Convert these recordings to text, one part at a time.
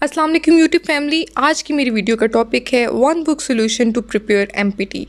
अस्सलाम वालेकुम YouTube family. आज की मेरी वीडियो का टॉपिक है one book solution to prepare MPT.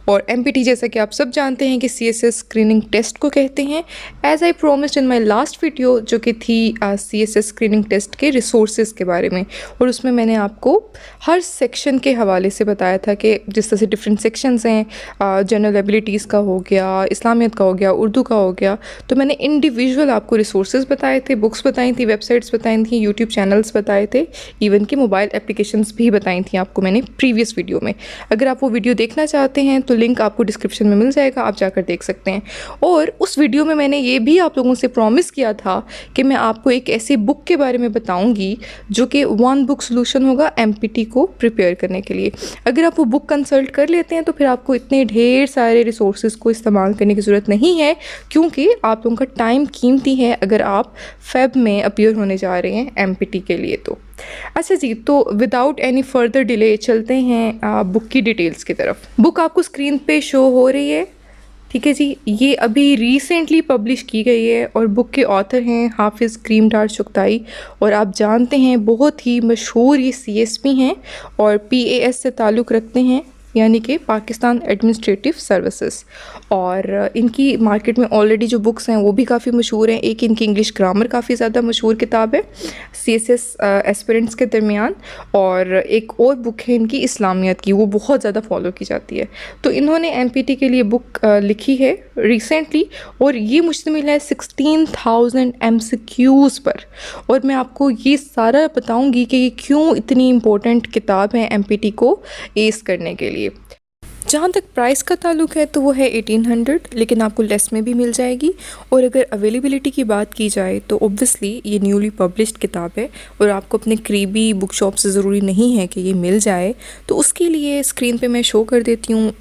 और एमपीटी जैसा कि आप सब जानते हैं कि सीएसएस स्क्रीनिंग टेस्ट को कहते हैं। As I promised in my last video जो कि थी सीएसएस स्क्रीनिंग टेस्ट के रिसोर्सेज के बारे में, और उसमें मैंने आपको हर सेक्शन के हवाले से बताया था कि जिस तरह से डिफरेंट सेक्शंस हैं, जनरल एबिलिटीज़ का हो गया, इस्लामियत का हो गया, उर्दू का हो गया, तो मैंने इंडिविजुअल आपको रिसोर्सेज बताए थे, बुक्स बताई थी, वेबसाइट्स बताई थी, यूट्यूब चैनल्स बताए थे, इवन कि मोबाइल एप्लीकेशंस भी बताई थी आपको मैंने प्रीवियस वीडियो में। अगर आप वो वीडियो देखना चाहते हैं तो लिंक आपको डिस्क्रिप्शन में मिल जाएगा, आप जाकर देख सकते हैं। और उस वीडियो में मैंने ये भी आप लोगों से प्रॉमिस किया था कि मैं आपको एक ऐसी बुक के बारे में बताऊंगी जो कि वन बुक सोल्यूशन होगा एमपीटी को प्रिपेयर करने के लिए। अगर आप वो बुक कंसल्ट कर लेते हैं तो फिर आपको इतने ढेर सारे रिसोर्सेज को इस्तेमाल करने की ज़रूरत नहीं है, क्योंकि आप लोगों का टाइम कीमती है अगर आप फेब में अपीयर होने जा रहे हैं एमपीटी के लिए। तो अच्छा जी, तो विदाउट एनी फर्दर डिले चलते हैं बुक की डिटेल्स की तरफ। बुक आपको स्क्रीन पे शो हो रही है, ठीक है जी। ये अभी रिसेंटली पब्लिश की गई है और बुक के ऑथर हैं हाफिज़ क्रीमदार चुगताई, और आप जानते हैं बहुत ही मशहूर ये सीएसपी हैं और पीएएस से ताल्लुक़ रखते हैं, यानी कि पाकिस्तान एडमिनिस्ट्रेटिव सर्विसेज। और इनकी मार्केट में ऑलरेडी जो बुक्स हैं वो भी काफ़ी मशहूर हैं। एक इनकी इंग्लिश ग्रामर काफ़ी ज़्यादा मशहूर किताब है सीएसएस एस्पिरेंट्स के दरमियान, और एक और बुक है इनकी इस्लामियत की, वो बहुत ज़्यादा फॉलो की जाती है। तो इन्होंने एमपीटी के लिए बुक लिखी है रिसेंटली, और ये मुश्तमिल है 16,000 एमसीक्यूज़ पर। और मैं आपको ये सारा बताऊँगी कि ये क्यों इतनी इम्पोर्टेंट किताब है एमपीटी को एस करने के लिए। जहाँ तक प्राइस का ताल्लुक़ है तो वो है 1800, लेकिन आपको लेस में भी मिल जाएगी। और अगर अवेलेबिलिटी की बात की जाए तो ऑब्वियसली ये न्यूली पब्लिश्ड किताब है और आपको अपने करीबी बुक शॉप से ज़रूरी नहीं है कि ये मिल जाए। तो उसके लिए स्क्रीन पे मैं शो कर देती हूँ।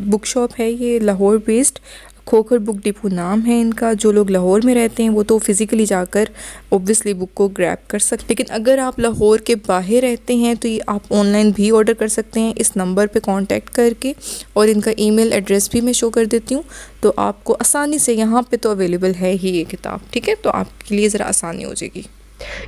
बुक शॉप है ये Lahore based, Khokhar book depot नाम है इनका। जो लोग लाहौर में रहते हैं वो तो फ़िज़िकली जाकर ऑब्वियसली बुक को ग्रैब कर सकते हैं, लेकिन अगर आप लाहौर के बाहर रहते हैं तो ये आप ऑनलाइन भी ऑर्डर कर सकते हैं इस नंबर पे कांटेक्ट करके, और इनका ईमेल एड्रेस भी मैं शो कर देती हूँ। तो आपको आसानी से यहाँ पे तो अवेलेबल है ही ये किताब, ठीक है, तो आपके लिए ज़रा आसानी हो जाएगी।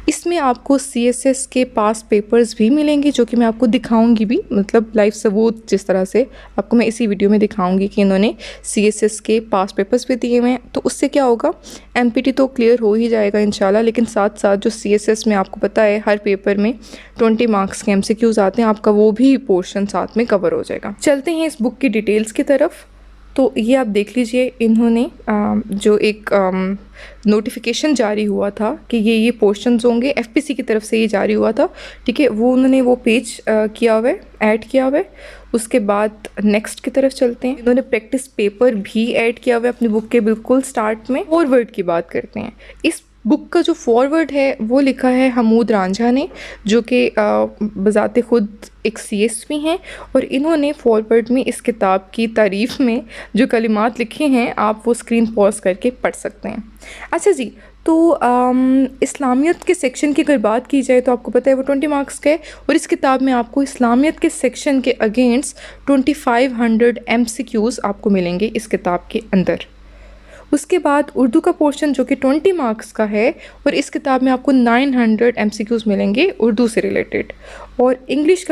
इसमें आपको सीएसएस के पास पेपर्स भी मिलेंगे जो कि मैं आपको दिखाऊंगी भी, मतलब लाइव सबूत जिस तरह से आपको मैं इसी वीडियो में दिखाऊंगी कि इन्होंने सीएसएस के पास पेपर्स भी दिए हुए हैं। तो उससे क्या होगा, एमपीटी तो क्लियर हो ही जाएगा इंशाल्लाह, लेकिन साथ साथ जो सीएसएस में आपको पता है हर पेपर में 20 मार्क्स के एमसीक्यूज़ आते हैं, आपका वो भी पोर्शन साथ में कवर हो जाएगा। चलते हैं इस बुक की डिटेल्स की तरफ। तो ये आप देख लीजिए, इन्होंने जो एक नोटिफिकेशन जारी हुआ था कि ये पोर्शंस होंगे, एफपीसी की तरफ से ये जारी हुआ था, ठीक है, वो उन्होंने वो पेज किया हुआ है, ऐड किया हुआ है। उसके बाद नेक्स्ट की तरफ चलते हैं। इन्होंने प्रैक्टिस पेपर भी ऐड किया हुआ है अपनी बुक के बिल्कुल स्टार्ट में। फॉरवर्ड की बात करते हैं। इस बुक का जो फॉरवर्ड है वो लिखा है हमूद रांझा ने, जो कि बज़ाते ख़ुद एक सीएसपी हैं, और इन्होंने फॉरवर्ड में इस किताब की तारीफ़ में जो कलिमात लिखे हैं आप वो स्क्रीन पॉज करके पढ़ सकते हैं। अच्छा जी, तो इस्लामियत के सेक्शन की अगर बात की जाए तो आपको पता है वो 20 मार्क्स का है, और इस किताब में आपको इस्लामियत के सेक्शन के अगेंस्ट 2500 एमसीक्यूज़ आपको मिलेंगे इस किताब के अंदर। उसके बाद उर्दू का पोर्शन जो कि 20 मार्क्स का है, और इस किताब में आपको 900 एमसीक्यूज़ मिलेंगे उर्दू से रिलेटेड। और इंग्लिश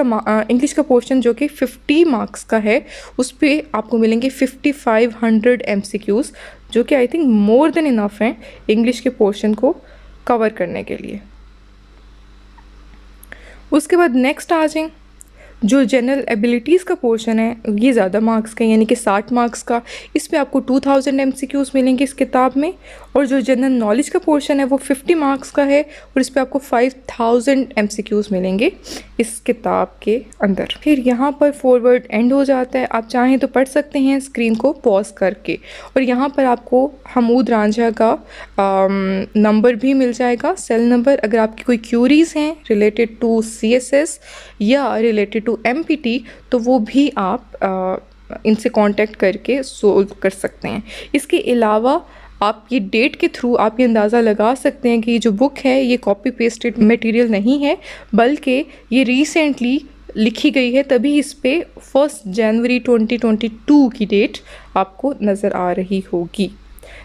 का पोर्शन जो कि 50 मार्क्स का है, उस पर आपको मिलेंगे 5500 एमसीक्यूज़, जो कि I think more than enough हैं इंग्लिश के पोर्शन को कवर करने के लिए। उसके बाद नेक्स्ट आ जाएं, जो जनरल एबिलिटीज़ का पोर्शन है ये ज़्यादा मार्क्स का, यानी कि 60 मार्क्स का। इस पे आपको 2000 एमसीक्यूज़ मिलेंगे इस किताब में। और जो जनरल नॉलेज का पोर्शन है वो 50 मार्क्स का है, और इस पे आपको 5000 एमसीक्यूज़ मिलेंगे इस किताब के अंदर। फिर यहाँ पर फॉरवर्ड एंड हो जाता है, आप चाहें तो पढ़ सकते हैं स्क्रीन को पॉज करके। और यहाँ पर आपको हमूद रांझा का नंबर भी मिल जाएगा, सेल नंबर। अगर आपकी कोई क्यूरीज़ हैं रिलेटेड टू सीएसएस या रिलेटेड टू एमपीटी तो वो भी आप इनसे कांटेक्ट करके सोल्व कर सकते हैं। इसके अलावा आप ये डेट के थ्रू आप ये अंदाज़ा लगा सकते हैं कि ये जो बुक है ये कॉपी पेस्टेड मटेरियल नहीं है, बल्कि ये रिसेंटली लिखी गई है, तभी इस पे 1 जनवरी 2022 की डेट आपको नज़र आ रही होगी।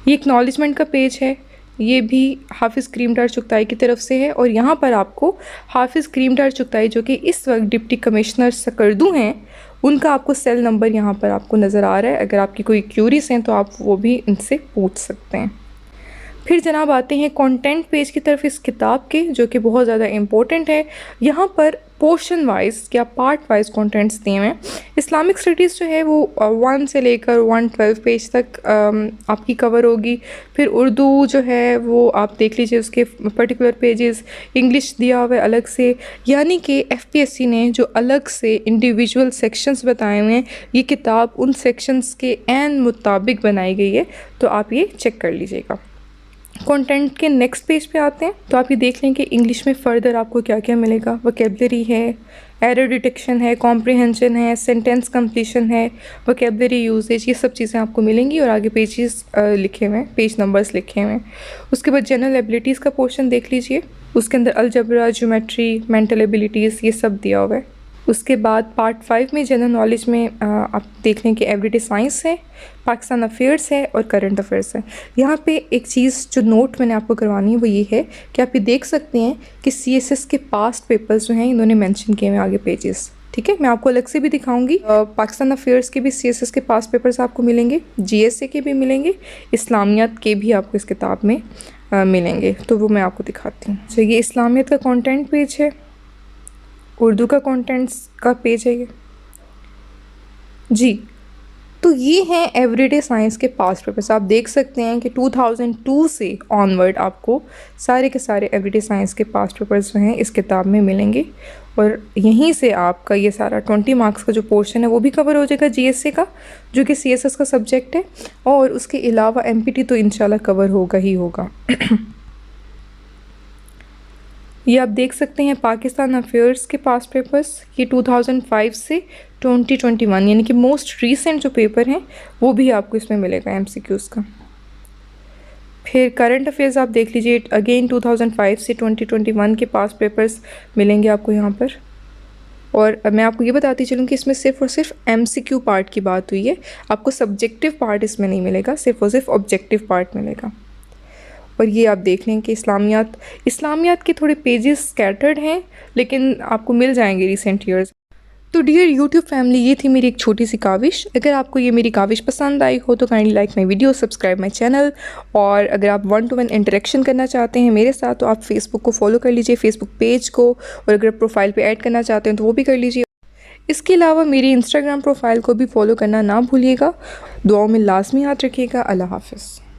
ये एक्नॉलेजमेंट का पेज है, ये भी हाफिज़ करीमदार चुगताई की तरफ से है। और यहाँ पर आपको हाफिज़ करीमदार चुगताई जो कि इस वक्त डिप्टी कमिश्नर सकर्दू हैं, उनका आपको सेल नंबर यहाँ पर आपको नज़र आ रहा है। अगर आपकी कोई क्यूरीज हैं तो आप वो भी इनसे पूछ सकते हैं। फिर जनाब आते हैं कंटेंट पेज की तरफ इस किताब के, जो कि बहुत ज़्यादा इम्पोर्टेंट है। यहाँ पर पोर्शन वाइज या पार्ट वाइज कंटेंट्स दिए हुए हैं। इस्लामिक स्टडीज़ जो है वो 1 से लेकर 112 पेज तक आपकी कवर होगी। फिर उर्दू जो है वो आप देख लीजिए, उसके पर्टिकुलर पेजेस। इंग्लिश दिया हुआ है अलग से, यानी कि FPSC ने जो अलग से इंडिविजुअल सेक्शंस बताए हुए हैं, ये किताब उन सेक्शंस के ऐन मुताबिक बनाई गई है, तो आप ये चेक कर लीजिएगा। कंटेंट के नेक्स्ट पेज पे आते हैं तो आप ये देख लें कि इंग्लिश में फ़र्दर आपको क्या क्या मिलेगा। वोकेबलरी है, एरर डिटेक्शन है, कॉम्प्रिहेंशन है, सेंटेंस कंप्लीशन है, वोकेबलरी यूजेज, ये सब चीज़ें आपको मिलेंगी। और आगे पेजेस लिखे हुए हैं, पेज नंबर्स लिखे हुए हैं। उसके बाद जनरल एबिलिटीज़ का पोर्शन देख लीजिए, उसके अंदर अलजबरा, ज्योमेट्री, मेंटल एबिलिटीज़, ये सब दिया हुआ है। उसके बाद पार्ट 5 में जनरल नॉलेज में आप देख लें कि एवरीडे साइंस है, पाकिस्तान अफेयर्स है और करंट अफेयर्स है। यहाँ पे एक चीज़ जो नोट मैंने आपको करवानी है वो ये है कि आप ये देख सकते हैं कि CSS के पास्ट पेपर्स जो हैं इन्होंने मेंशन किए हुए आगे पेजेस। ठीक है, मैं आपको अलग से भी दिखाऊंगी। पाकिस्तान अफेयर्स के भी CSS के पास्ट पेपर्स आपको मिलेंगे, GSA के भी मिलेंगे, इस्लामियत के भी आपको इस किताब में मिलेंगे। तो वो मैं आपको दिखाती हूँ। तो ये इस्लामियत का कॉन्टेंट पेज है, उर्दू का कंटेंट्स का पेज है ये जी। तो ये हैं एवरीडे साइंस के पास्ट पेपर्स। आप देख सकते हैं कि 2002 से ऑनवर्ड आपको सारे के सारे एवरीडे साइंस के पास्ट पेपर्स जो हैं इस किताब में मिलेंगे। और यहीं से आपका ये सारा 20 मार्क्स का जो पोर्शन है वो भी कवर हो जाएगा GSA का, जो कि CSS का सब्जेक्ट है। और उसके अलावा MPT तो इंशाल्लाह कवर होगा ही होगा। ये आप देख सकते हैं पाकिस्तान अफेयर्स के पास्ट पेपर्स, ये 2005 से 2021 यानी कि मोस्ट रीसेंट जो पेपर हैं वो भी आपको इसमें मिलेगा MCQs का। फिर करंट अफेयर्स आप देख लीजिए, अगेन 2005 से 2021 के पास्ट पेपर्स मिलेंगे आपको यहाँ पर। और मैं आपको ये बताती चलूँ कि इसमें सिर्फ और सिर्फ MCQ पार्ट की बात हुई है, आपको सब्जेक्टिव पार्ट इसमें नहीं मिलेगा, सिर्फ और सिर्फ ऑब्जेक्टिव पार्ट मिलेगा। और ये आप देख लें कि इस्लामियात के थोड़े पेजेस स्कैटर्ड हैं, लेकिन आपको मिल जाएंगे रिसेंट ईयर्स। तो डियर यूट्यूब फैमिली, ये थी मेरी एक छोटी सी काविश। अगर आपको ये मेरी काविश पसंद आई हो तो kindly like my video, subscribe my channel. और अगर आप 1-to-1 इंटरेक्शन करना चाहते हैं मेरे साथ तो आप फेसबुक को फॉलो कर लीजिए, फेसबुक पेज को। और अगर प्रोफाइल पे ऐड करना चाहते हैं तो वो भी कर लीजिए। इसके अलावा मेरी इंस्टाग्राम प्रोफाइल को भी फॉलो करना ना भूलिएगा। दुआओं में लाजमी याद रखिएगा। अल्लाह हाफ़िज़।